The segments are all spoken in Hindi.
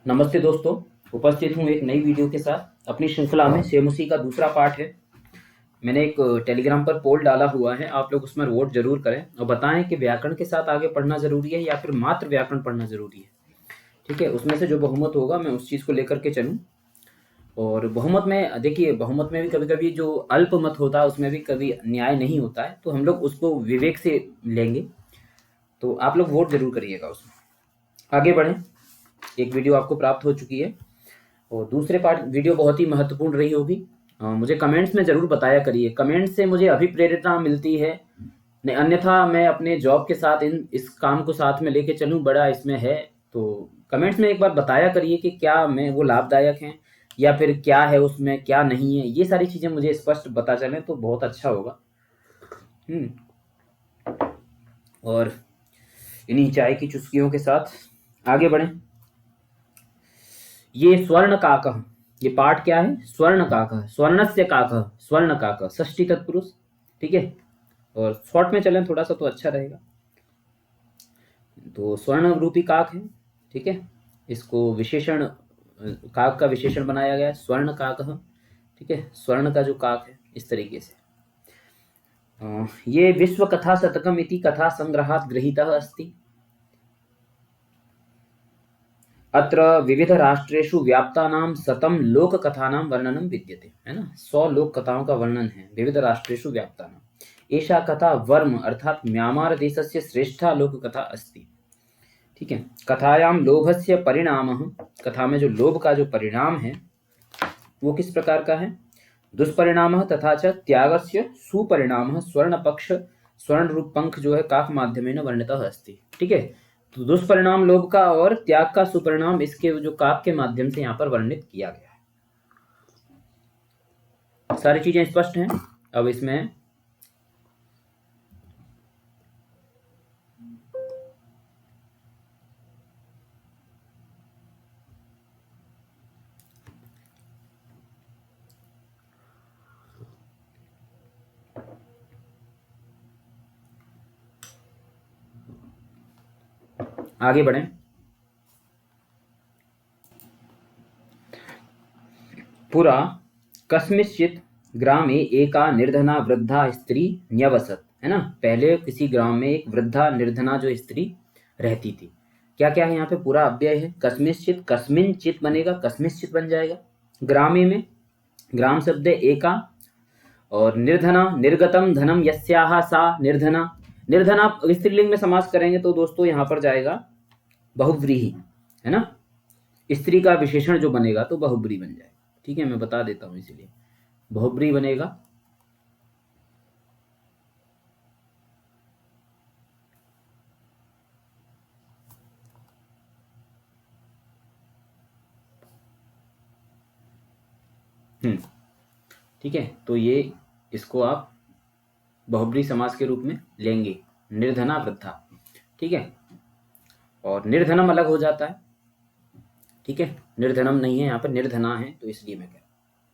नमस्ते दोस्तों, उपस्थित हूँ एक नई वीडियो के साथ। अपनी श्रृंखला में शेमुसी का दूसरा पार्ट है। मैंने एक टेलीग्राम पर पोल डाला हुआ है, आप लोग उसमें वोट जरूर करें और बताएं कि व्याकरण के साथ आगे पढ़ना जरूरी है या फिर मात्र व्याकरण पढ़ना जरूरी है। ठीक है, उसमें से जो बहुमत होगा मैं उस चीज़ को लेकर के चलूँ। और बहुमत में देखिए, बहुमत में भी कभी कभी जो अल्पमत होता है उसमें भी कभी न्याय नहीं होता है, तो हम लोग उसको विवेक से लेंगे। तो आप लोग वोट जरूर करिएगा उसमें। आगे बढ़ें। एक वीडियो आपको प्राप्त हो चुकी है और दूसरे पार्ट वीडियो बहुत ही महत्वपूर्ण रही होगी। मुझे कमेंट्स में ज़रूर बताया करिए, कमेंट्स से मुझे अभिप्रेरणा मिलती है। नहीं, अन्यथा मैं अपने जॉब के साथ इस काम को साथ में लेके चलूँ, बड़ा इसमें है। तो कमेंट्स में एक बार बताया करिए कि क्या मैं वो लाभदायक हैं या फिर क्या है उसमें, क्या नहीं है। ये सारी चीज़ें मुझे स्पष्ट पता चलें तो बहुत अच्छा होगा। और इन्हीं चाय की चुस्कियों के साथ आगे बढ़ें। ये स्वर्ण काकः, ये पाठ क्या है? स्वर्ण काकः, स्वर्णस्य काकः, स्वर्ण काकः, षष्ठी तत्पुरुष। ठीक है, और शॉर्ट में चलें थोड़ा सा तो अच्छा रहेगा। तो स्वर्ण रूपी काक है। ठीक है, इसको विशेषण, काक का विशेषण बनाया गया है, स्वर्ण काकः। ठीक है, स्वर्ण का जो काक है इस तरीके से। ये विश्व कथा शतकम इति कथा संग्रहात् गृहीतः अस्ति। अत्र विविध राष्ट्रेषु व्याप्तानां शतं लोक कथानां वर्णनम विद्यते, है ना। 100 लोक कथाओं का वर्णन है विविध राष्ट्रेषु व्याप्तानां। एषा कथा वर्म अर्थात म्यांमार देशस्य श्रेष्ठा लोक कथा अस्ति। ठीक है, कथायां लोभस्य परिणामः, कथा में जो लोभ का जो परिणाम है वो किस प्रकार का है? दुष्परिणामः तथा च त्यागस्य सुपरिणामः स्वर्ण पक्ष, स्वर्ण रूप पंख जो है काक माध्यमेन वर्णितः अस्ति। ठीक है, तो दुष्परिणाम लोभ का और त्याग का सुपरिणाम इसके जो काक के माध्यम से यहाँ पर वर्णित किया गया है। सारी चीजें स्पष्ट हैं। अब इसमें आगे बढ़ें। पुरा कस्मिंश्चित् ग्रामे एका निर्धना वृद्धा स्त्री न्यवसत, है ना। पहले किसी ग्राम में एक वृद्धा निर्धना जो स्त्री रहती थी। क्या क्या है यहाँ पे? पूरा अव्यय है। कस्मिंश्चित्, कस्मिंचित् बनेगा, कस्मिंश्चित् बन जाएगा। ग्रामे में ग्राम शब्द है एका, और निर्धना, निर्गतम धनम यस्याहा सा निर्धना। निर्धना स्त्रीलिंग में समास करेंगे तो दोस्तों यहाँ पर जाएगा बहुव्रीहि, है ना। स्त्री का विशेषण जो बनेगा तो बहुब्री बन जाएगा। ठीक है, मैं बता देता हूं, इसीलिए बहुब्री बनेगा। ठीक है, तो ये इसको आप बहुब्री समास के रूप में लेंगे, निर्धना वृद्धा। ठीक है, और निर्धनम अलग हो जाता है। ठीक है, निर्धनम नहीं है यहाँ पर, निर्धना है, तो इसलिए मैं कह रहा हूं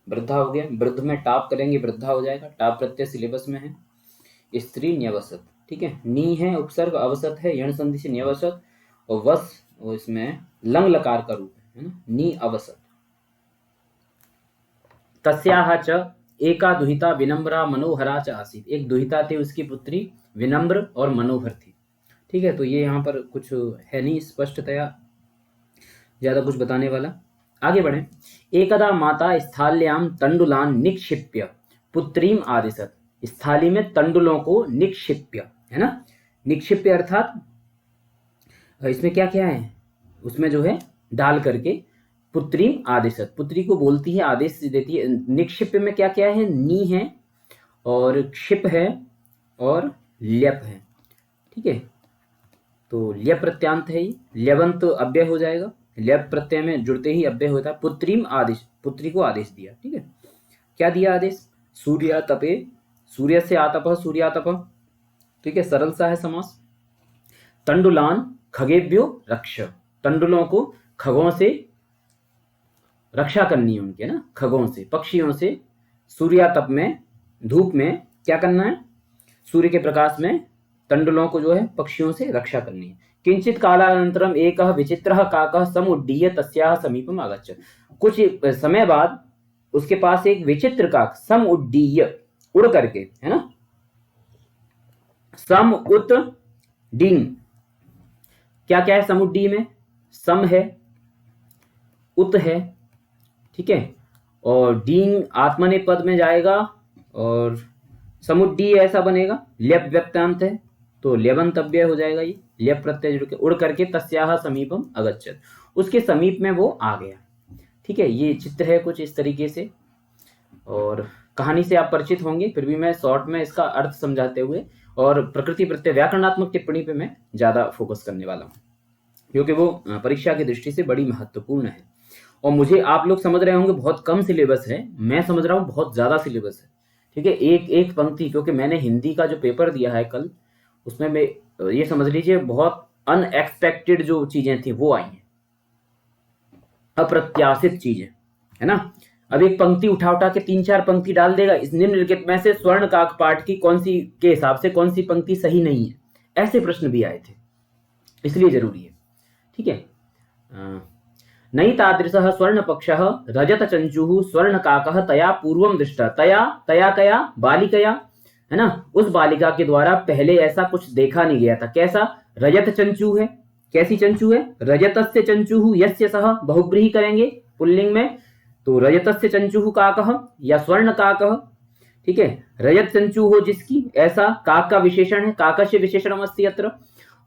वृद्धा हो गया। वृद्ध में टाप करेंगे, वृद्धा हो जाएगा। टाप प्रत्यय सिलेबस में है। स्त्री न्यवसत। ठीक है, नी है उपसर्ग, अवसत है यण संधि से न्यवसत, और वस वो इसमें लंग लकार का रूप है ना, नी अवसत। तस्याह च एका दुहिता विनम्रा मनोहरा च आसीत। एक दुहिता थी, उसकी पुत्री विनम्र और मनोहर थी। ठीक है, तो ये यहाँ पर कुछ है नहीं स्पष्टतया ज्यादा कुछ बताने वाला। आगे बढ़े। एकदा माता स्थाल्याम तंडुलान निक्षिप्य पुत्रीम आदिशत। स्थाली में तंडुलों को निक्षिप्य, है ना। निक्षिप्य अर्थात इसमें क्या क्या है, उसमें जो है डाल करके पुत्री आदेशत, पुत्री को बोलती है, आदेश देती है। निक्षिप्य में क्या क्या है? नी है और क्षिप है और ल्यप है। ठीक है, तो ल्यप प्रत्यांत है, ल्यवंत अव्यय हो जाएगा। ल्यप प्रत्यय में जुड़ते ही अव्यय होता है। पुत्रीम आदेश, पुत्री को आदेश दिया। ठीक है, क्या दिया आदेश? सूर्य तपे, सूर्य से आतप, सूर्यातप। ठीक है, सरल सा है समास। तंडुलान खगेभ्यो रक्ष, तंडुलों को खगों से रक्षा करनी है उनके, ना, खगों से, पक्षियों से। सूर्यातप में, धूप में क्या करना है? सूर्य के प्रकाश में तंडुलों को जो है पक्षियों से रक्षा करनी है। किंचित कालानंतरम एकः विचित्रः काकः समुड्डीय तस्याः समीपम आगच्छत्। कुछ समय बाद उसके पास एक विचित्र काक समुड्डीय उड़ करके, है ना, सम उत डींग, क्या क्या है समुड्डी में, सम है, उत है, ठीक है, और डींग आत्मनेपद में जाएगा और समुड्डी ऐसा बनेगा, ल्यप व्यक्तांत है तो ल्यवंतव्य हो जाएगा, ये ल्यप प्रत्यय जुड़ के उड़ करके तस्याह समीपम अगच्छत, उसके समीप में वो आ गया। ठीक है, ये चित्र है कुछ इस तरीके से, और कहानी से आप परिचित होंगे, फिर भी मैं शॉर्ट में इसका अर्थ समझाते हुए और प्रकृति प्रत्यय व्याकरणात्मक टिप्पणी पे मैं ज्यादा फोकस करने वाला हूँ, क्योंकि वो परीक्षा की दृष्टि से बड़ी महत्वपूर्ण है। और मुझे आप लोग समझ रहे होंगे बहुत कम सिलेबस है, मैं समझ रहा हूँ बहुत ज्यादा सिलेबस है। ठीक है, एक एक पंक्ति, क्योंकि मैंने हिंदी का जो पेपर दिया है कल, उसमें मैं ये समझ लीजिए बहुत अनएक्सपेक्टेड जो चीजें थी वो आई हैं, अप्रत्याशित चीजें, है ना। अब एक पंक्ति उठा उठा के 3-4 पंक्ति डाल देगा, इस निम्नलिखित में से स्वर्ण काक पाठ की कौन सी के हिसाब से कौन सी पंक्ति सही नहीं है, ऐसे प्रश्न भी आए थे, इसलिए जरूरी है। ठीक है, नई तादृशः स्वर्ण पक्षः रजत चंचुः स्वर्ण काकः तया पूर्वम दृष्टा, तया तया कया बालिकया, है ना, उस बालिका के द्वारा पहले ऐसा कुछ देखा नहीं गया था। कैसा, रजत चंचू है, कैसी चंचू है, रजतस्य चंचुः यस्य सह, बहुब्रीहि करेंगे पुल्लिंग में, तो रजतस्य चंचुः काकः या स्वर्ण काकः। ठीक है, रजत चंचू हो जिसकी, ऐसा काक का विशेषण है, काकस्य विशेषणम अस्ति अत्र।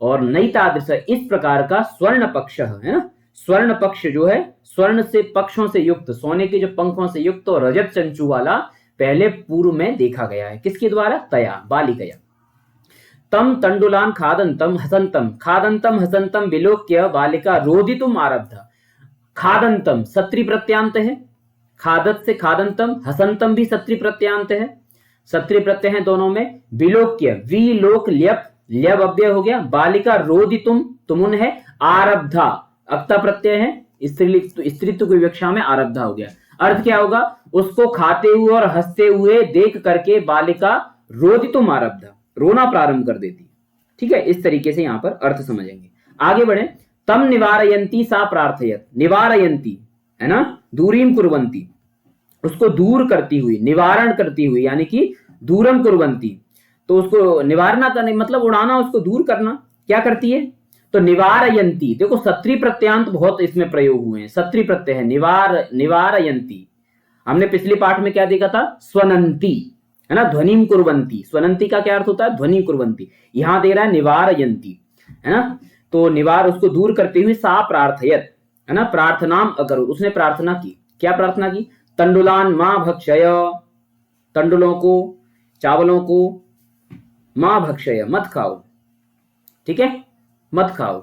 और नई तादृश, इस प्रकार का स्वर्ण पक्ष है ना, स्वर्ण पक्ष जो है स्वर्ण से पक्षों से युक्त, सोने के जो पंखों से युक्त और रजत चंचू वाला पहले पूर्व में देखा गया है। किसके द्वारा, तया बालिकया। तम तंडुलान खादंतम हसंतम, खादंतम हसंतम विलोक्य बालिका रोदितुम आरब्धा। खादंतम सत्री प्रत्यांत है, खादत से खादंतम, हसंतम भी सत्री प्रत्यांत है, सत्री प्रत्यय है दोनों में। विलोक्य विलोक ल्यप, ल्यप अव्यय हो गया, बालिका रोदितुम तुमुन है, आरब्धा अक्ता प्रत्यय है, स्त्रीत्व की विवक्षा में आरब्धा हो गया। अर्थ क्या होगा, उसको खाते हुए और हंसते हुए देख करके बालिका रोदितुम आरब्धा, रोना प्रारंभ कर देती। ठीक है, इस तरीके से यहां पर अर्थ समझेंगे। आगे बढ़े, तम निवारयंती सा प्रार्थयत, निवारयंती है ना, दूरीम कुर्वंती, उसको दूर करती हुई, निवारण करती हुई, यानी कि दूरम कुर्वंती, तो उसको निवारना करने मतलब उड़ाना, उसको दूर करना, क्या करती है, तो निवारयंती। देखो सत्री प्रत्यांत बहुत इसमें प्रयोग हुए हैं, सत्री प्रत्यय है, निवारयंती। हमने पिछले पाठ में क्या देखा था, स्वनंती, है ना, ध्वनिम कुर्वंती। स्वनंती का क्या अर्थ होता है, ध्वनि कुर्वंती, यहां दे रहा है निवारयंती, है ना, तो निवार उसको दूर करते हुए सा प्रार्थयत, है ना, प्रार्थनाम अकरो, उसने प्रार्थना की, क्या प्रार्थना की, तंडुलान मां भक्षय, तंडुलों को, चावलों को, मां भक्षय मत खाओ, ठीक है, मत खाओ।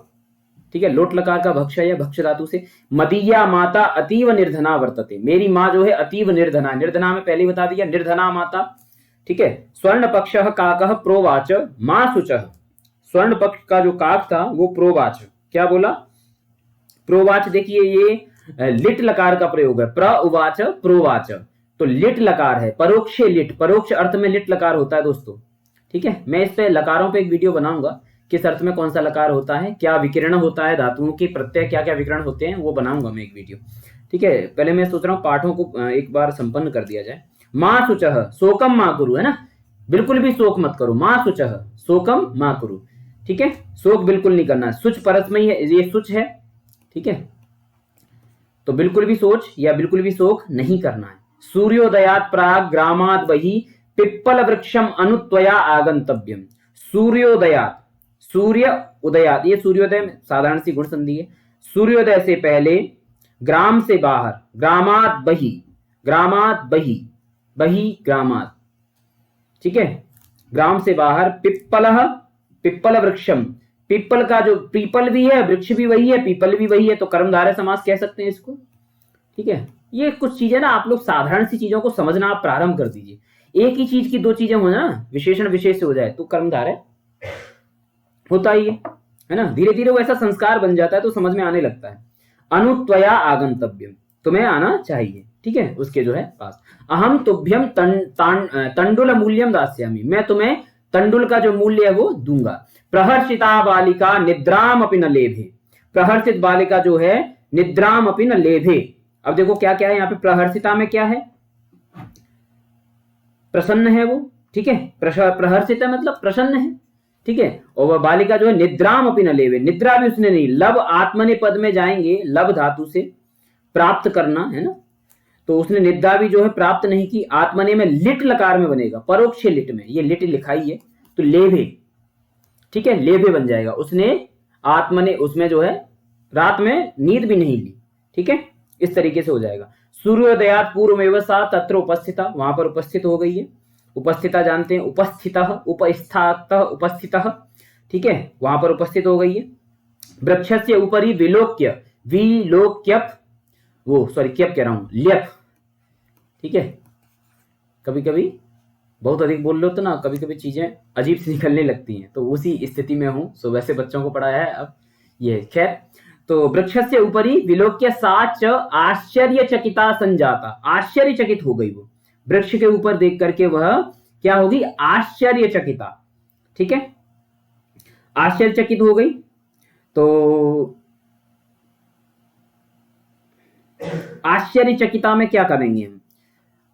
ठीक है, लोट लकार का भक्षय, भक्ष धातु से। मदीया माता अतीव निर्धना वर्तते, मेरी माँ जो है अतीव निर्धना, निर्धना में पहले बता दिया, निर्धना माता। ठीक है, स्वर्ण पक्षः काकः प्रोवाच मां शुचः, स्वर्ण पक्ष का जो काक था वो प्रोवाच, क्या बोला, प्रोवाच। देखिए ये लिट लकार का प्रयोग है, प्र उवाच प्रोवाच, तो लिट लकार है, परोक्ष लिट, परोक्ष अर्थ में लिट लकार होता है दोस्तों। ठीक है, मैं इस पे लकारों पे एक वीडियो बनाऊंगा, किस अर्थ में कौन सा लकार होता है, क्या विकिरण होता है, धातुओं के प्रत्यय क्या क्या विकिरण होते हैं, वो बनाऊंगा मैं एक वीडियो। ठीक है, पहले मैं सोच रहा हूँ पाठों को एक बार संपन्न कर दिया जाए। मां शुचः शोकम मां कुरु, है ना, बिल्कुल भी शोक मत करो, मां शुचः शोकम मां कुरु। ठीक है, शोक बिल्कुल नहीं करना, सुच परस्मयी है, ये सुच है। ठीक है, तो बिल्कुल भी सोच या बिल्कुल भी शोक नहीं करना है। सूर्योदयात प्राग ग्रामाद बहि पिप्पल वृक्षम अनुत्वया आगंतव्यम, सूर्योदयात, सूर्य उदयात, ये सूर्योदय साधारण सी गुण संधि है, सूर्योदय से पहले, ग्राम से बाहर, ग्रामात बही, ग्रामात बही, बही ग्रामात, ठीक है, ग्राम से बाहर, पिप्पलः, पिप्पल वृक्षम, पिप्पल का जो पीपल भी है, वृक्ष भी वही है, पीपल भी वही है, तो कर्मधारय समास कह सकते हैं इसको। ठीक है, ये कुछ चीजें ना आप लोग साधारण सी चीजों को समझना आप प्रारंभ कर दीजिए, एक ही चीज की दो चीजें हो ना, विशेषण विशेष से हो जाए तो कर्मधारय होता ही है ना, धीरे धीरे वो ऐसा संस्कार बन जाता है तो समझ में आने लगता है। अनुत्वया आगंतव्यम, तुम्हें आना चाहिए। ठीक है, उसके जो है पास। अहम तुभ्यम तंडुल मूल्यम दास्यामि, मैं तुम्हें तंडुल का जो मूल्य है वो दूंगा। प्रहर्षिता बालिका निद्राम अपि न लेभे, प्रहर्षित बालिका जो है निद्राम अपि न लेभे। अब देखो क्या क्या है यहाँ पे, प्रहर्षिता में क्या है, प्रसन्न है वो, ठीक है, प्रहर्षित है मतलब प्रसन्न है, ठीक है। और वह बालिका जो है निद्राम अपि न लेवे, निद्रा भी उसने नहीं, लब आत्मने पद में जाएंगे, लब धातु से प्राप्त करना है ना, तो उसने निद्रा भी जो है प्राप्त नहीं की। आत्मने में लिट लकार में बनेगा, परोक्ष लिट में, ये लिट लिखाई है तो लेभे, ठीक है, लेभे बन जाएगा। उसने आत्मने, उसमें जो है रात में नींद भी नहीं ली, ठीक है, इस तरीके से हो जाएगा। सूर्योदयात पूर्वमेव सा तत्र उपस्थिता, वहां पर उपस्थित हो गई है। उपस्थिता जानते हैं, उपस्थितः, उपस्थातः, उपस्थितः, ठीक है, वहां पर उपस्थित हो गई है। वृक्षस्य ऊपरी विलोक्य, विलोक्यप, वो सॉरी क्यप कह रहा हूं, ल्यप, ठीक है, कभी कभी बहुत अधिक बोल लो तो ना कभी कभी चीजें अजीब सी निकलने लगती हैं, तो उसी स्थिति में हूं। सो वैसे बच्चों को पढ़ाया है अब ये, खैर। तो वृक्षस्य ऊपरी विलोक्य सा च आश्चर्यचकिता संजाता, आश्चर्यचकित हो गई वो, वृक्ष के ऊपर देख करके वह क्या होगी, आश्चर्यचकिता, ठीक है, आश्चर्यचकित हो गई। तो आश्चर्यचकिता में क्या करेंगे हम,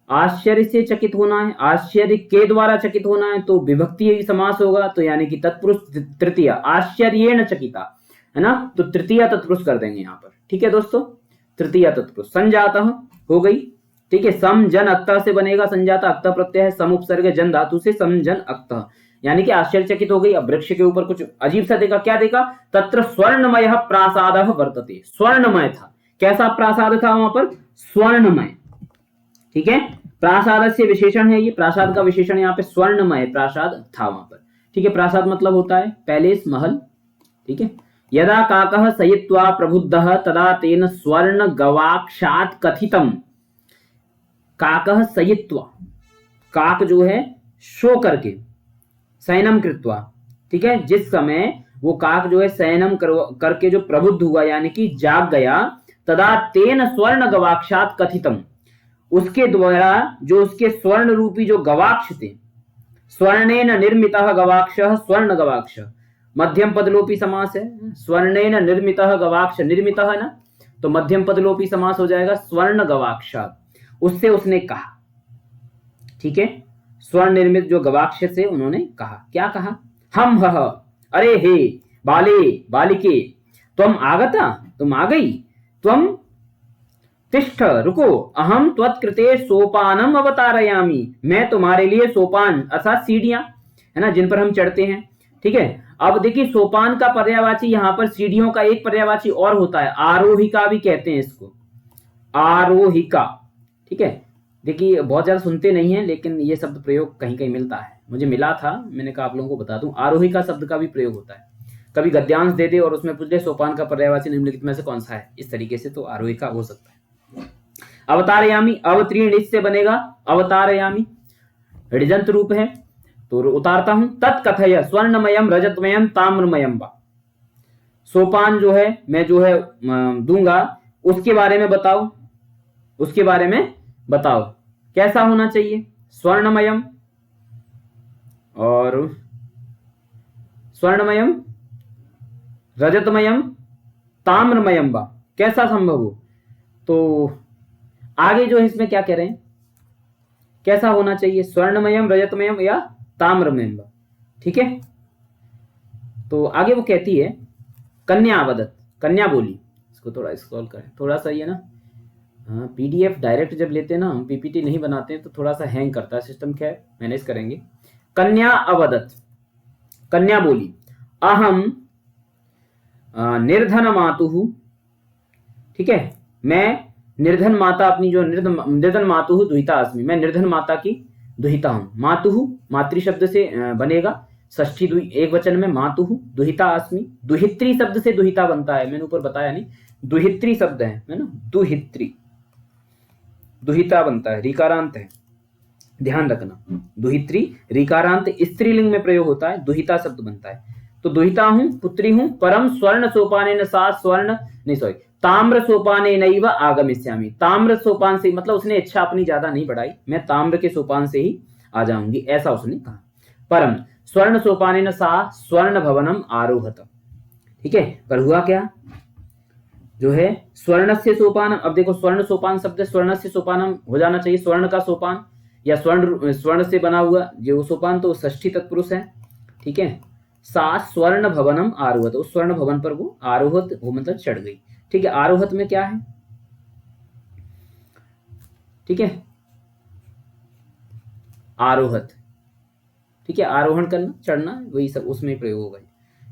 आश्चर्य से चकित होना है, आश्चर्य के द्वारा चकित होना है, तो विभक्ति समास होगा, तो यानी कि तत्पुरुष तृतीय, आश्चर्येण चकिता, है ना, तो तृतीय तत्पुरुष कर देंगे यहाँ पर, ठीक है दोस्तों, तृतीय तत्पुरुष। संजातः हो गई, ठीक है, सम जन अक्तः से बनेगा, संजाता अक्तः प्रत्यय है, सम उपसर्ग जन धातु से सम जन अक्तः, यानी कि आश्चर्यचकित हो गई। अब वृक्ष के ऊपर कुछ अजीब सा देखा, क्या देखा, तत्र स्वर्णमय प्रासादः वर्तते, स्वर्णमय था, कैसा प्रासाद था वहां पर, स्वर्णमय, ठीक है, प्रासाद से विशेषण है ये, प्रासाद का विशेषण यहाँ पे स्वर्णमय प्रासाद था वहां पर, ठीक है। प्रासाद मतलब होता है पैलेस, महल, ठीक है। यदा काकः सयित्वा प्रबुद्धः तदा तेन स्वर्ण गवाक्षात् कथितम, काकः सयित्वा, काक जो है शो करके, शयनम कृत्वा, ठीक है, जिस समय वो काक जो है शयनम करके जो प्रबुद्ध हुआ यानी कि जाग गया, तदा तेन स्वर्ण गवाक्षात् कथितम, उसके द्वारा जो उसके स्वर्ण रूपी जो गवाक्ष थे, स्वर्णेन निर्मितः गवाक्षः, स्वर्ण गवाक्ष, मध्यम पदलोपी समास है, स्वर्णेन निर्मितः गवाक्ष, निर्मितः है ना, तो मध्यम पदलोपी समास हो जाएगा, स्वर्ण गवाक्षात्, उससे उसने कहा, ठीक है, स्वर्ण निर्मित जो गवाक्ष से उन्होंने कहा, क्या कहा, हम हह, अरे हे बाले बालिके, तुम आगता, तुम आ गई, तुम तिष्ठ रुको, अहम त्वत्कृते सोपानम अवतारयामी, मैं तुम्हारे लिए सोपान अर्थात सीढ़ियां, है ना, जिन पर हम चढ़ते हैं, ठीक है। अब देखिए सोपान का पर्यायवाची यहाँ पर सीढ़ियों का एक पर्यायवाची और होता है, आरोहिका भी कहते हैं इसको, आरोहिका, ठीक है। देखिए बहुत ज्यादा सुनते नहीं है, लेकिन ये शब्द प्रयोग कहीं कहीं मिलता है, मुझे मिला था, मैंने कहा आप लोगों को बता दूं, आरोहिका शब्द का भी प्रयोग होता है। कभी गद्यांश दे दे और उसमें पूछ ले सोपान का पर्यायवाची निम्नलिखित में से कौन सा है, इस तरीके से, तो आरोहिका हो सकता है। अवतारयामी, अवतीर्ण से बनेगा अवतारयामी, ऋजंत रूप है तो उतारता हूं। तत्कथय स्वर्णमयम रजतमयम ताम्रमयम वा, सोपान जो है मैं जो है दूंगा, उसके बारे में बताओ, उसके बारे में बताओ, कैसा होना चाहिए, स्वर्णमयम, और स्वर्णमयम, रजतमयम, ताम्रमयम वा, कैसा संभव हो, तो आगे जो है इसमें क्या कह रहे हैं, कैसा होना चाहिए, स्वर्णमयम, रजतमयम या ताम्रमयम, ठीक है। तो आगे वो कहती है कन्या अवदत, कन्या बोली, इसको थोड़ा स्क्रॉल करें, थोड़ा सा ये ना, हाँ पीडीएफ डायरेक्ट जब लेते हैं ना हम, पीपीटी नहीं बनाते हैं तो थोड़ा सा हैंग करता है सिस्टम, खैर मैनेज करेंगे। कन्या अवदत, कन्या बोली, अहम निर्धन मातुहु, ठीक है, मैं निर्धन माता, अपनी जो निर्धन मातुहु दुहिता अस्मि, मैं निर्धन माता की दुहिता हूं। मातुहु मातृ शब्द से बनेगा, षष्ठी एक वचन में, मातुहु दुहिता अस्मि, दुहित्री शब्द से दुहिता बनता है, मैंने ऊपर बताया नहीं, दुहित्री शब्द है ना, दुहित्री, दुहिता बनता है, रिकारांत है, ध्यान रखना, दुहित्री रिकारांत स्त्रीलिंग में प्रयोग होता है, दुहिता शब्द बनता है। तो दुहिता हूं, पुत्री हूं, परम स्वर्ण सोपानेन साथ स्वर्ण नहीं सॉरी ताम्र सोपाने नैव आगमिष्यामि, ताम्र सोपान से मतलब उसने इच्छा अपनी ज्यादा नहीं बढ़ाई, मैं ताम्र के सोपान से ही आ जाऊंगी, ऐसा उसने कहा। परम स्वर्ण सोपानेन सा स्वर्ण भवनम आरोहत। ठीक है, पर हुआ क्या, जो है स्वर्ण से सोपानम, अब देखो स्वर्ण सोपान शब्द स्वर्ण से सोपानम हो जाना चाहिए, स्वर्ण का सोपान या स्वर्ण से बना हुआ जो सोपान, तो षष्ठी तत्पुरुष है। ठीक है, सा स्वर्ण भवनम आरोहत, उस स्वर्ण भवन पर वो आरोहत, वो मतलब चढ़ गई। ठीक है, आरोहत में क्या है, ठीक है, आरोहत, ठीक है, आरोहण करना, चढ़ना, वही सब उसमें प्रयोग होगा।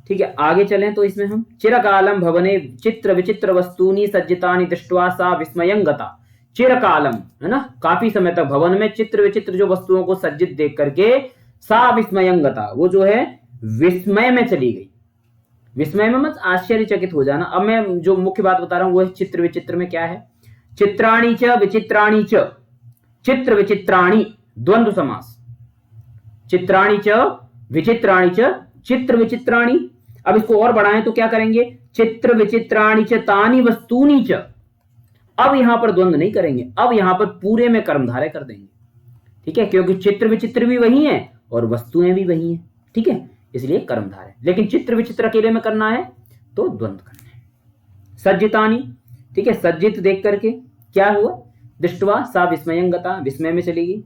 ठीक है, आगे चलें तो इसमें हम चिरकालम भवने चित्र विचित्र वस्तूनि सज्जितानि दृष्ट्वा सा विस्मयं गता। चिरकालम है ना, काफी समय तक भवन में चित्र विचित्र जो वस्तुओं को सज्जित देख करके सा विस्मयं गता, वो जो है विस्मय में चली गई। विस्मय में मत आश्चर्यचकित हो जाना। अब मैं जो मुख्य बात बता रहा हूं वो है चित्र विचित्र में क्या है, चित्राणि च विचित्राणि च, चित्र विचित्राणि द्वंद्व समास, चित्राणि च विचित्राणि च चित्र विचित्राणि। अब इसको और बढ़ाएं तो क्या करेंगे, चित्र विचित्राणि च तानि वस्तूनि च। अब यहां पर द्वंद्व नहीं करेंगे, अब यहां पर पूरे में कर्मधारय कर देंगे। ठीक है, क्योंकि चित्र विचित्र भी वही है और वस्तुएं भी वही हैं। ठीक है, इसलिए कर्मधारय। लेकिन चित्र विचित्र अकेले में करना है तो द्वंद्व करना है। सज्जितानि, ठीक है, सज्जित देख करके क्या हुआ, दृष्टवा सा विस्मयं गता, विस्मय में चली गई।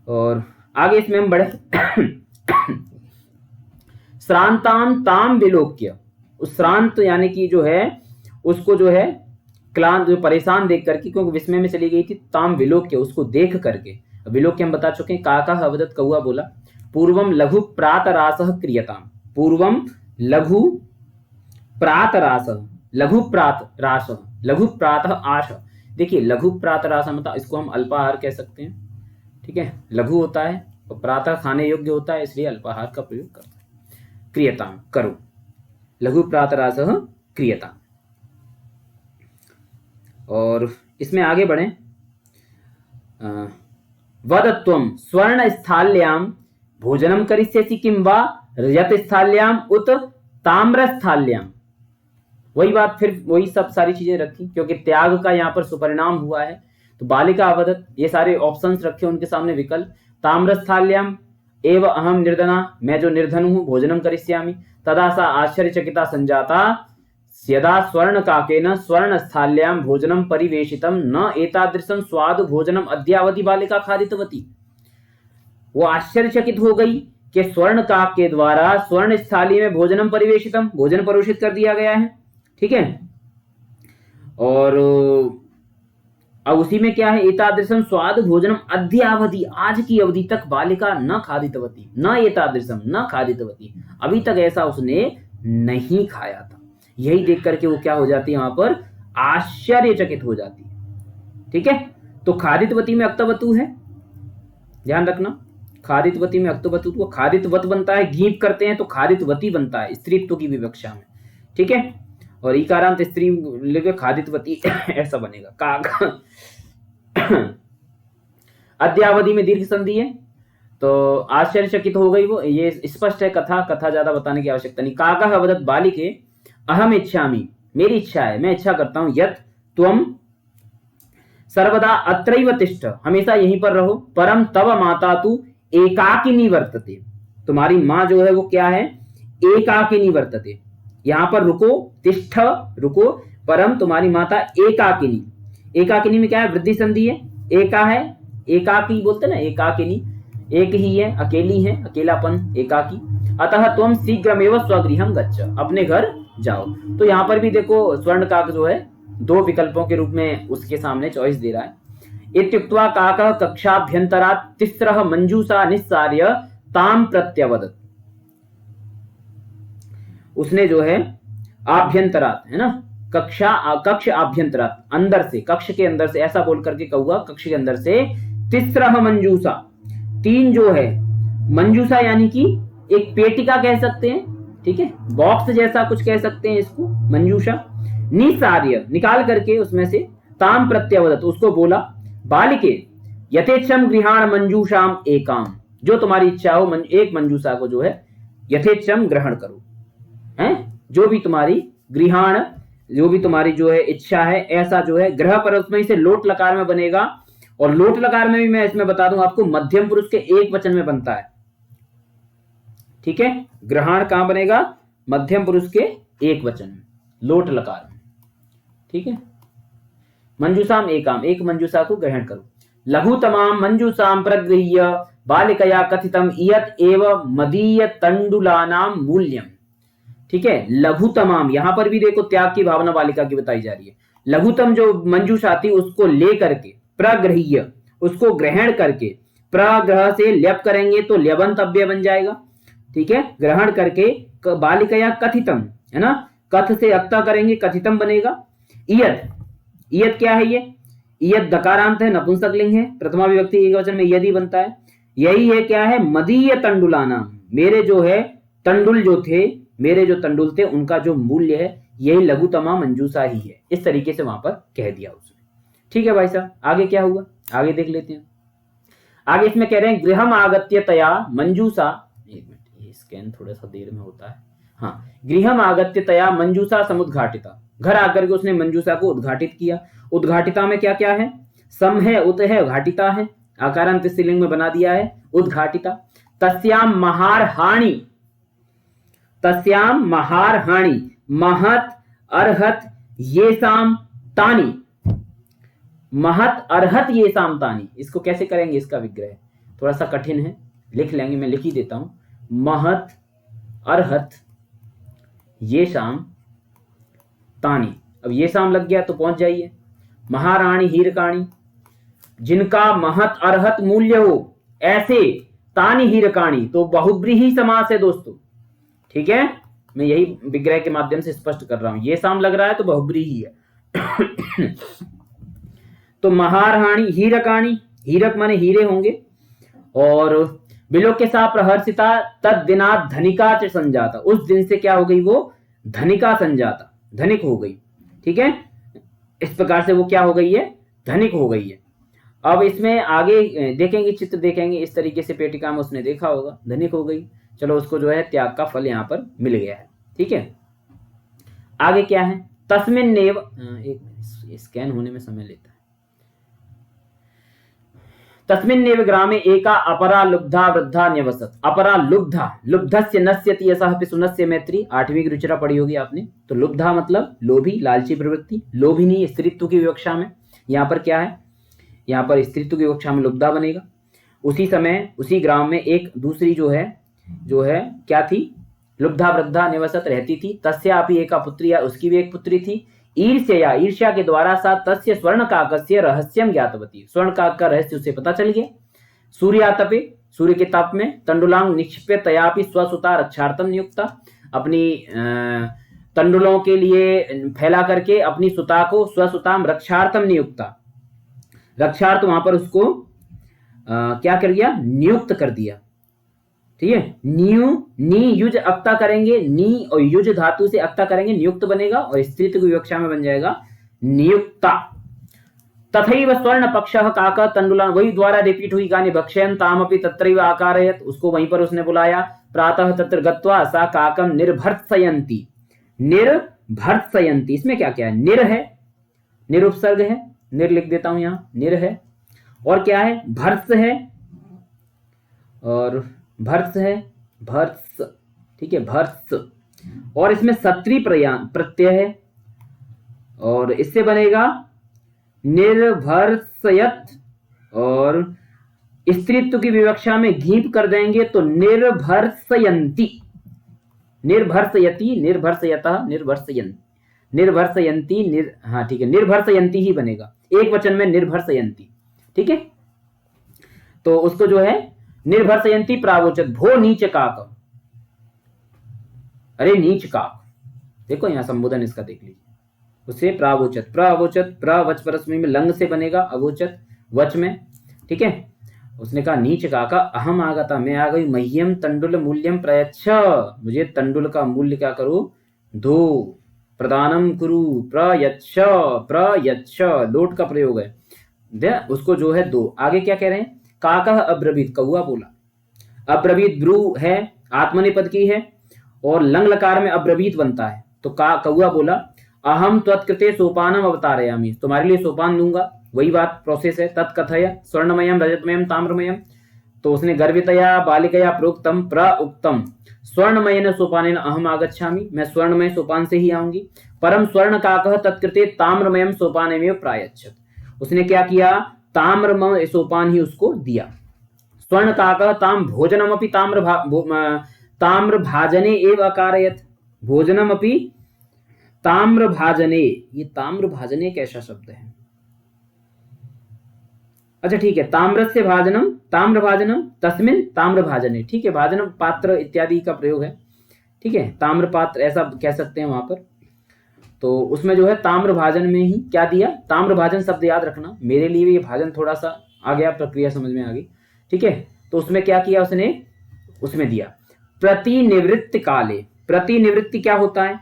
और आगे इसमें हम बढ़े श्रांताम ताम विलोक्य, उस श्रांत यानी कि जो है उसको जो है क्लांत, जो परेशान देख करके, क्योंकि विस्मय में चली गई थी, ताम विलोक्य, उसको देख करके। विलोक्य हम बता चुके हैं, काका अवदत, कौआ बोला, पूर्वम लघु प्रातरासः क्रियताम, पूर्वम लघु प्रातरासः, लघु प्रातरासः, लघु प्रातः आश। देखिए लघु प्रातरासः मतलब इसको हम अल्पाहार कह सकते हैं। ठीक है, लघु होता है और प्रातः खाने योग्य होता है, इसलिए अल्पाहार का प्रयोग करते हैं। क्रियताम, करो, लघु प्रातरासः क्रियताम। और इसमें आगे बढ़े, वदत्वं स्वर्ण स्थाल्यां भोजनम करिष्यसि किं वा रजत स्थाल्यां उत ताम्र स्थाल्यां। वही बात, फिर वही सब सारी चीजें रखी, क्योंकि त्याग का यहाँ पर सुपरिणाम हुआ है। तो बालिका अवदत, ये सारे ऑप्शंस रखे उनके सामने विकल्प। ताम्र स्थाल्यां एव अहम निर्धना, मैं जो निर्धन हूं, भोजनम करिष्यामि। तदा सा आश्चर्यचकिता संजाता यदा स्वर्ण काकेन स्वर्ण स्थाल्यां भोजनम परिवेशितम न एतादृशं स्वादु भोजनम अद्यावधि बालिका खादितवती। वो आश्चर्यचकित हो गई कि स्वर्ण काक के द्वारा स्वर्ण स्थाली में भोजनम परिवेशितम, भोजन परोषित कर दिया गया है। ठीक है, और अब उसी में क्या है, एतादृशम स्वाद भोजनम अद्यावधि, आज की अवधि तक बालिका न खादितवती, न एतादृशम न खादितवती, अभी तक ऐसा उसने नहीं खाया था। यही देख करके वो क्या हो जाती है, वहां पर आश्चर्यचकित हो जाती है। ठीक है, तो खादितवती में अक्तवतु है, ध्यान रखना, खादितवती में अक्तवतु, तो खादितवत बनता है, गीप करते हैं तो खादितवती बनता है स्त्रीत्व की विवक्षा में। ठीक है, और इकारांत स्त्री लेके खादितवती ऐसा बनेगा। काका अद्यावधि में दीर्घ संधि है, तो आश्चर्यचकित हो गई वो, ये स्पष्ट है, कथा ज्यादा बताने की आवश्यकता नहीं। काका अवदत बालिके अहम इच्छामि, मेरी इच्छा है, मैं इच्छा करता हूं, यत त्वम सर्वदा अत्रैव तिष्ठ, हमेशा यहीं पर रहो, परम तव माता तु एकाकिनी वर्तते, तुम्हारी माँ जो है वो क्या है, एकाकिनी वर्तते। यहां पर रुको, तिष्ठ रुको, परम तुम्हारी माता एकाकिनी, एकाकिनी में क्या है, वृद्धि संधि है, एका है, एकाकी बोलते ना, एकाकिनी एक ही है, अकेली है, अकेलापन, एकाकी। अतः तुम शीघ्रमेव स्वगृहं गच्छ, अपने घर जाओ। तो यहाँ पर भी देखो स्वर्ण काक जो है दो विकल्पों के रूप में उसके सामने चॉइस दे रहा है। इत्युक्त्वा काकः कक्षाभ्यंतरात् तिस्रः मंजूषा निस्सार्य ताम प्रत्यवदत्, उसने जो है आभ्यंतरात है ना, कक्ष आभ्यंतरात, अंदर से, कक्ष के अंदर से, ऐसा बोल करके कहूंगा, कक्ष के अंदर से, तिस्रः मंजूषा, तीन जो है, मंजूषा यानी कि एक पेटिका कह सकते हैं, ठीक है, बॉक्स जैसा कुछ कह सकते हैं इसको, मंजूषा, निसार्य निकाल करके उसमें से, ताम प्रत्यवदत उसको बोला, बालिके यथेच्छम गृहाण मंजूषाम एकाम, जो तुम्हारी इच्छा हो एक मंजूषा को जो है यथेच्छम ग्रहण करो, हैं, जो भी तुम्हारी गृहाण, जो भी तुम्हारी जो है इच्छा है, ऐसा जो है, ग्रह पर उसमें से लोट लकार में बनेगा, और लोट लकार में भी मैं इसमें बता दूं आपको, मध्यम पुरुष के एक वचन में बनता है, ठीक है। ग्रहण कहां बनेगा? मध्यम पुरुष के एक वचन में, लोट लकार में, ठीक है। मंजूषाम एकाम, एक मंजूषा को ग्रहण करो। लघुतमाम मंजूषाम प्रगृह्य बालिकया कथितम इयत एव मदीय तंडुलानाम मूल्यम, ठीक है। लघुतमाम, यहां पर भी देखो त्याग की भावना बालिका की बताई जा रही है। लघुतम जो मंजूषा थी उसको लेकर के, प्रगृह्य उसको ग्रहण करके, प्रग्रह से ल्यप करेंगे तो ल्यबंत अव्यय बन जाएगा, ठीक है। ग्रहण करके बालिकया कथितम, है ना, कथ से अक्ता करेंगे कथितम बनेगा। इयत, इयत क्या है? ये इयत दकारांत है, नपुंसक लिंग है, प्रथमा विभक्ति एक वचन में यदि बनता है। यही है क्या है? मदीय तंडुलाना, मेरे जो है तंडुल जो थे, मेरे जो तंडुल थे उनका जो मूल्य है यही लघुतमा मंजूषा ही है। इस तरीके से वहां पर कह दिया उसने, ठीक है भाई साहब। आगे क्या हुआ, आगे देख लेते हैं। आगे इसमें कह रहे हैं गृहम आगत्य तया मंजूषा, एक मिनट ये स्कैन थोड़ा सा देर में होता है, हाँ। गृहम आगत्य तया मंजूषा समुद्घाटिता, घर आकर के उसने मंजूषा को उद्घाटित किया। उद्घाटिता में क्या क्या है? सम है, उत है, घाटिता है, आकारांत स्त्रीलिंग में बना दिया है उद्घाटिता। तस्याम महारहाणि, तस्याम महारहाणि महत अर्हत येसाम तानी, महत अर्हत येसाम तानी, इसको कैसे करेंगे? इसका विग्रह थोड़ा सा कठिन है, लिख लेंगे, मैं लिख ही देता हूं। महत अर्हत येसाम तानी, अब ये शाम लग गया तो पहुंच जाइए। महारानी हीरकाणी, जिनका महत अर्हत मूल्य हो, ऐसे तानी हीरकाणी, तो बहुब्रीही समास है दोस्तों, ठीक है। मैं यही विग्रह के माध्यम से स्पष्ट कर रहा हूं, ये शाम लग रहा है तो बहुब्रीही है। तो महारानी हीरकाणी, हीरक माने हीरे होंगे, और बिलो के साथ प्रहर्षिता तद दिना धनिका च संजाता, उस दिन से क्या हो गई? वो धनिका संजाता, धनिक हो गई, ठीक है। इस प्रकार से वो क्या हो गई है? धनिक हो गई है। अब इसमें आगे देखेंगे, चित्र देखेंगे, इस तरीके से पेटिका में उसने देखा होगा, धनिक हो गई, चलो उसको जो है त्याग का फल यहाँ पर मिल गया है, ठीक है। आगे क्या है? तस्मिन नेव, एक स्कैन होने में समय लेता है। तस्मिन नेव ग्रामे एका अपरा लुब्धा वृद्धा न्यवसत, अपरा लुब्धा, लुब्धस्य नश्यति यशः पिसुनस्य मैत्री, 8वीं की रुचिरा पढ़ी होगी आपने। तो लुब्धा मतलब लोभी, लालची प्रवृत्ति, लोभिनी स्त्रीत्व की विवक्षा में, यहाँ पर क्या है? यहाँ पर स्त्रीत्व की विवक्षा में लुब्धा बनेगा। उसी समय उसी ग्राम में एक दूसरी जो है क्या थी? लुब्धा वृद्धा निवसत रहती थी। तस्यापि एका पुत्री, उसकी भी एक पुत्री थी। ईर्ष्या, ईर्ष्या के द्वारा सा तस्य स्वर्ण काकस्य रहस्यम ज्ञातवती, स्वर्ण काक का रहस्य उसे पता चल गया। सूर्यातपे, सूर्य के ताप में, तंडुलांग निक्षिप्य तयापि स्वसुता रक्षार्थम नियुक्ता, अपनी तंडुलों के लिए फैला करके अपनी सुता को स्वसुताम रक्षार्थम नियुक्ता, रक्षार्थ वहां पर उसको क्या कर दिया? नियुक्त कर दिया, ठीक है। नी युज अक्ता करेंगे, नी और युज धातु से अक्ता करेंगे, नियुक्त बनेगा, और स्त्रीत्व की विवक्षा में बन जाएगा नियुक्ता। तथैव स्वर्ण पक्षः काका तंडुलान, वही द्वारा रिपीट हुई कहानी। भक्षयन् तामपि तत्रैव आकारयत्, उसको वहीं पर उसने बुलाया। प्रातः तत्र गत्वा सा काकम निर्भर्त्सयन्ति, निर्भर्त्सयन्ति, इसमें क्या क्या है? निर है, निरुपसर्ग है, निर लिख देता हूं यहां, निर है, और क्या है? भर्त्स है, और भर्त्स है, भर्त्स, ठीक है, भर्त्स, और इसमें सत्री प्रत्यय है, और इससे बनेगा निर्भर्त्सयत, और स्त्रीत्व की विवक्षा में घीप कर देंगे तो निर्भर्त्सयन्ति, निर्भर्त्सयति, निर्भर्त्सयतः, निर्भर्त्सयन्ति, हाँ ठीक है, निर्भर्त्सयन्ति ही बनेगा, एक वचन में निर्भर्त्सयन्ति, ठीक है। तो उसको जो है निर्भर्त्सयन्ति प्रावोचत, भो नीच काक, अरे नीच काक, देखो यहां संबोधन इसका देख लीजिए, उसे प्रावोचत, प्रावोचत, प्रवच परस्मै में लंग से बनेगा, अवोचत वच में, ठीक है। उसने कहा नीच काका अहम आगता, मैं आ गई, मह्यम तंडुल मूल्यम प्रयच्छ, मुझे तंडुल का मूल्य क्या करो? दो, प्रदानम कुरु, प्रयच्छ, प्रयच्छ, लोट का प्रयोग है, दे उसको जो है दो। आगे क्या कह रहे हैं? काका अब्रवीत, कौआ बोला, अब्रवीत ब्रू है, आत्मनेपद की है, और लंग लकार में अब्रवीत बनता है, तो कौआ बोला अहम त्वत्कृते सोपानम अवतारयामि, तुम्हारे लिए सोपान दूंगा, वही बात प्रोसेस है। तत्कथय स्वर्णमयम रजतमयम ताम्रमयम, तो उसने गर्वितया बालिकया प्रोक्तम प्रउक्तम स्वर्णमयेन सोपानेन अहम आगच्छामि, मैं स्वर्णमय सोपान से ही आऊंगी। परम स्वर्ण काकः तत्कृते ताम्रमयम सोपानमेव प्रायच्छत, उसने क्या किया, ताम्रमय सोपान ही उसको दिया। स्वर्ण काकः ताम भोजनमपि ताम्र भाजने एव अकारयत, भोजनमपि ताम्र भाजने, ये ताम्र भाजने एक ऐसा शब्द है, अच्छा ठीक है, ताम्रस्य भाजनम ताम्र भाजनम तस्मिन ताम्र भाजने, ठीक है, भाजनम पात्र इत्यादि का प्रयोग है, ठीक है, ताम्र पात्र ऐसा कह सकते हैं वहां पर। तो उसमें जो है ताम्र भाजन में ही क्या दिया, ताम्र भाजन शब्द याद रखना, मेरे लिए भी ये भाजन थोड़ा सा आ गया, प्रक्रिया समझ में आ गई, ठीक है। तो उसमें क्या किया उसने, उसमें दिया प्रतिनिवृत्त काले, प्रतिनिवृत्ति क्या होता है,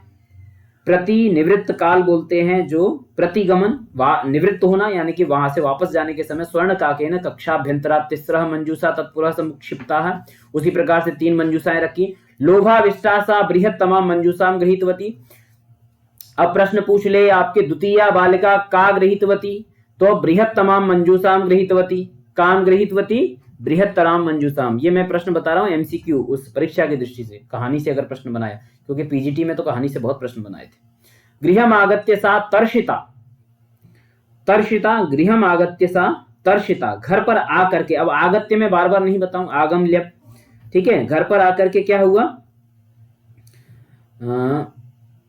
प्रतिनिवृत्त काल बोलते हैं जो प्रतिगमन निवृत्त होना यानी कि वहां से वापस जाने के समय, स्वर्ण काकेन कक्षाभ्यंतरा तिस्रः मंजूषा तत्पुरः समुक्षिप्ता है, उसी प्रकार से 3 मंजूषाएं रखी। लोभाविष्टा सा बृहत्तमा मंजूषाम गृहीतवती, अब प्रश्न पूछ ले आपके द्वितीय बालिका का गृहीतवती, तो बृहत्तमाम मंजूषाम गृहीतवती, काम गृहीतवती बृहत्तराम मंजूषाम, ये मैं प्रश्न बता रहा हूँ एमसीक्यू उस परीक्षा की दृष्टि से, कहानी से अगर प्रश्न बनाया, क्योंकि पीजीटी में तो कहानी से बहुत प्रश्न बनाए थे। गृहम आगत्य सा तर्षिता, तर्षिता गृहम आगत्य सा तर्षिता, घर पर आकर के, अब आगत्य में बार बार नहीं बताऊं, आगम ल्यप, ठीक है, घर पर आकर के क्या हुआ,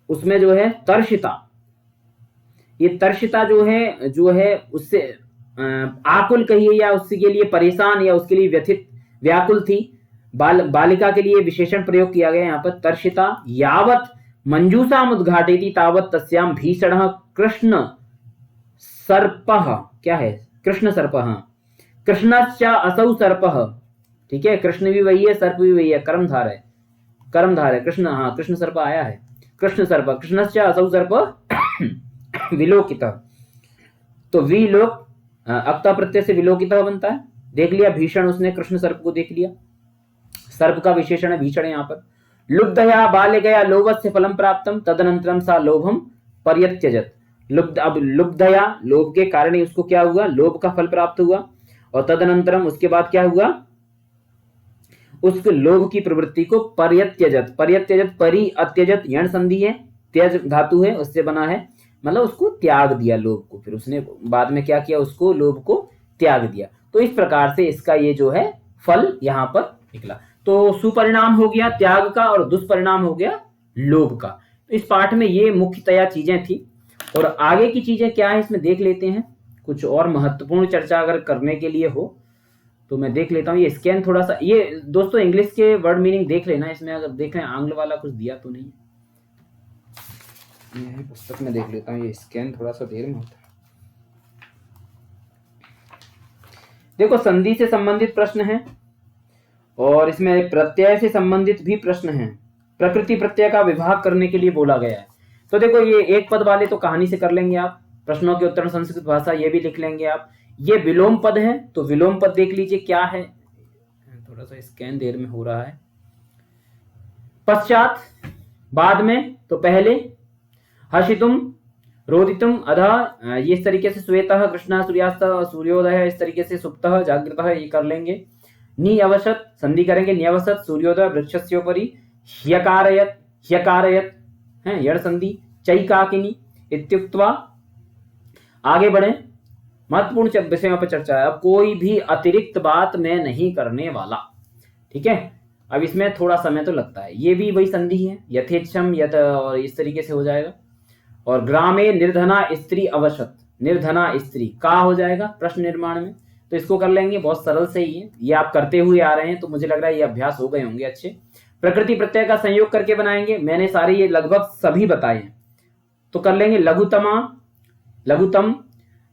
उसमें जो है तर्षिता, ये तर्षिता जो है उससे आकुल कहिए या उसके लिए परेशान या उसके लिए व्यथित व्याकुल थी, बालिका के लिए विशेषण प्रयोग किया गया यहाँ पर, तर्षिता यावत मंजूषाम उद्घाटयति तावत तस्याम भीषणः कृष्ण सर्पः, क्या है, कृष्ण सर्पः, कृष्णश्च असौ सर्पः, ठीक है, कृष्ण भी वही है, सर्प भी वही है, कर्मधार है, कर्मधार है कृष्ण, हाँ कृष्ण सर्प आया है, कृष्ण सर्प, कृष्णश्च असौ सर्प विलोकितः, तो विलोक अक्ता प्रत्यय से विलोकितः बनता है, देख लिया भीषण, उसने कृष्ण सर्प को देख लिया, सर्प का विशेषण है भीषण यहाँ पर। लुब्धया बालिकया लोभस्य फलम प्राप्तम तदनंतरम सा लोभम पर्यत्यजत, लुब्ध, अब लुब्धया लोभ के कारण ही उसको क्या हुआ, लोभ का फल प्राप्त हुआ, और तदनंतरम उसके बाद क्या हुआ, उस लोभ की प्रवृत्ति को पर्यत्यजत, पर्यत्यजत परि अत्यजत यण संधि है, त्यज धातु है उससे बना है, मतलब उसको त्याग दिया लोभ को, फिर उसने बाद में क्या किया, उसको लोभ को त्याग दिया। तो इस प्रकार से इसका ये जो है फल यहाँ पर निकला। तो सुपरिणाम हो गया त्याग का और दुष्परिणाम हो गया लोभ का। तो इस पाठ में ये मुख्यतया चीजें थी, और आगे की चीजें क्या है इसमें देख लेते हैं। कुछ और महत्वपूर्ण चर्चा अगर करने के लिए हो तो मैं देख लेता हूँ। ये स्कैन थोड़ा सा, ये दोस्तों इंग्लिश के वर्ड मीनिंग देख लेना, इसमें अगर देख रहे हैं आंग्ल वाला कुछ दिया तो नहीं, ये पुस्तक में देख लेता हूँ, ये स्कैन थोड़ा सा देर में होता है। देखो संधि से संबंधित प्रश्न है और इसमें प्रत्यय से संबंधित भी प्रश्न है, प्रकृति प्रत्यय का विभाग करने के लिए बोला गया है। तो देखो ये एक पद वाले तो कहानी से कर लेंगे आप, प्रश्नों के उत्तर संस्कृत भाषा ये भी लिख लेंगे आप। ये विलोम पद है तो विलोम पद देख लीजिए क्या है, थोड़ा सा स्कैन देर में हो रहा है। पश्चात बाद में, तो पहले हर्षितुम रोदितुम अधः, ये इस तरीके से श्वेतः कृष्णः सूर्यास्तः सूर्योदय, इस तरीके से सुप्तः जागृतः, ये कर लेंगे। निअवसत संधि करेंगे, निअवसत सूर्योदय वृक्षस्योपरि, ह्यकारयत ह्यकारयत है यड़ संधि, चैकाकिनी इत्युक्त्वा। आगे बढ़े, महत्वपूर्ण विषयों पर चर्चा है। अब कोई भी अतिरिक्त बात मैं नहीं करने वाला, ठीक है। अब इसमें थोड़ा समय तो लगता है, ये भी वही संधि है, यथेच्छम यथ, और इस तरीके से हो जाएगा। और ग्रामे निर्धना स्त्री अवसत, निर्धना स्त्री का हो जाएगा प्रश्न निर्माण में, तो इसको कर लेंगे, बहुत सरल से ही है, ये आप करते हुए आ रहे हैं तो मुझे लग रहा है ये अभ्यास हो गए होंगे अच्छे। प्रकृति प्रत्यय का संयोग करके बनाएंगे, मैंने सारे ये लगभग सभी बताए हैं, तो कर लेंगे। लघुतमा लघुतम,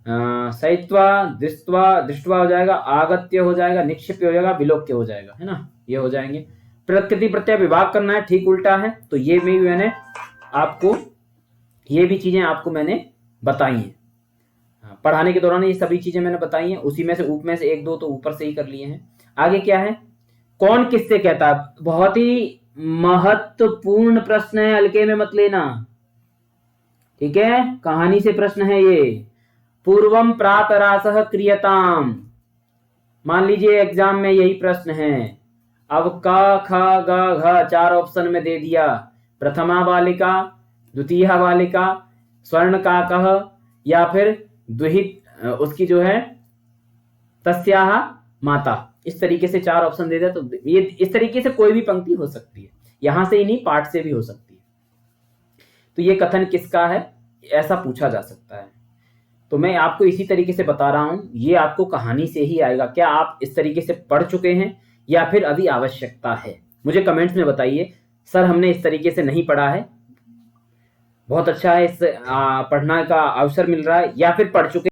सहित्वा दृष्ट्वा, दृष्ट्वा हो जाएगा, आगत्य हो जाएगा, निक्षिप्य हो जाएगा, विलोक्य हो जाएगा, है ना, ये हो जाएंगे। प्रकृति प्रत्यय विभाग करना है, ठीक उल्टा है, तो ये भी मैंने आपको, ये भी चीजें आपको मैंने बताई हैं पढ़ाने के दौरान, ये सभी चीजें मैंने बताई हैं। उसी में से ऊप में से एक दो तो ऊपर से ही कर लिए हैं। आगे क्या है, कौन किससे कहता है, बहुत ही महत्वपूर्ण प्रश्न है, हल्के में मत लेना, ठीक है, कहानी से प्रश्न है ये। पूर्वम प्रातरासः क्रियताम, मान लीजिए एग्जाम में यही प्रश्न है, अब क ख ग घ 4 ऑप्शन में दे दिया, प्रथमा बालिका, द्वितीय बालिका, स्वर्ण काकः, या फिर द्विहित उसकी जो है तस्याः माता, इस तरीके से 4 ऑप्शन दे दिया। तो ये इस तरीके से कोई भी पंक्ति हो सकती है, यहां से ही नहीं पाठ से भी हो सकती है। तो ये कथन किसका है, ऐसा पूछा जा सकता है। तो मैं आपको इसी तरीके से बता रहा हूं, ये आपको कहानी से ही आएगा। क्या आप इस तरीके से पढ़ चुके हैं या फिर अभी आवश्यकता है? मुझे कमेंट्स में बताइए। सर हमने इस तरीके से नहीं पढ़ा है, बहुत अच्छा है, इस पढ़ना का अवसर मिल रहा है, या फिर पढ़ चुके